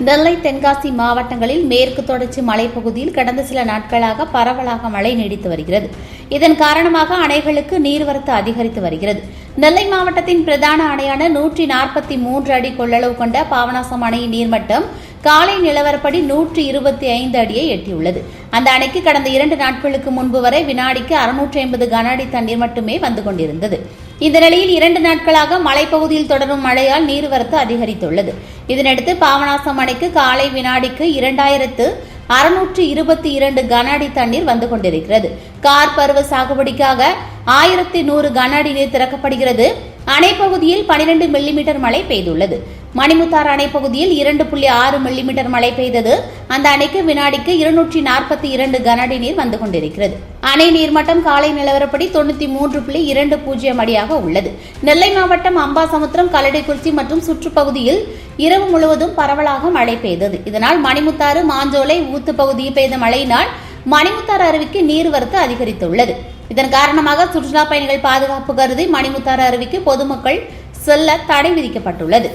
நெல்லை, தென்காசி மாவட்டங்களில் மேற்கு தொடர்ச்சி மலைப்பகுதியில் கடந்த சில நாட்களாக பரவலாக மழை நீடித்து வருகிறது. இதன் காரணமாக அணைகளுக்கு நீர்வரத்து அதிகரித்து வருகிறது. நெல்லை மாவட்டத்தின் பிரதான அணையான 143 அடி கொள்ளளவு கொண்ட பாபநாசம் அணையின் நீர்மட்டம் காலை நிலவரப்படி 125 அடியை எட்டியுள்ளது. அந்த அணைக்கு கடந்த 2 நாட்களுக்கு முன்பு வரை வினாடிக்கு 650 கன அடி தண்ணீர் மட்டுமே வந்து கொண்டிருந்தது. இந்த நிலையில் 2 நாட்களாக மலைப்பகுதியில் தொடரும் மழையால் நீர்வரத்து அதிகரித்துள்ளது. இதனையடுத்து பாபநாசம் அணைக்கு காலை வினாடிக்கு 2622 கன அடி தண்ணீர் வந்து கொண்டிருக்கிறது. கார் பருவ சாகுபடிக்காக 1100 கன அடி நீர் திறக்கப்படுகிறது. அணைப்பகுதியில் 12 மில்லிமீட்டர் மழை பெய்துள்ளது. மணிமுத்தாறு அணைப்பகுதியில் 2.6 மில்லிமீட்டர் மழை பெய்தது. அந்த அணைக்கு வினாடிக்கு 242 கன அடி நீர் வந்து கொண்டிருக்கிறது. அணை நீர்மட்டம் காலை நிலவரப்படி 93.20 அடியாக உள்ளது. நெல்லை மாவட்டம் அம்பாசமுத்திரம், கல்லடைக்குறிச்சி மற்றும் சுற்றுப்பகுதியில் இரவு முழுவதும் பரவலாக மழை பெய்தது. இதனால் மணிமுத்தாறு, மாஞ்சோலை, ஊத்து பகுதியில் பெய்த மழையினால் மணிமுத்தாறு அருவிக்கு நீர்வரத்து அதிகரித்துள்ளது. இதன் காரணமாக சுற்றுலா பயணிகள் பாதுகாப்பு கருதி மணிமுத்தாறு அருவிக்கு பொதுமக்கள் செல்ல தடை விதிக்கப்பட்டுள்ளது.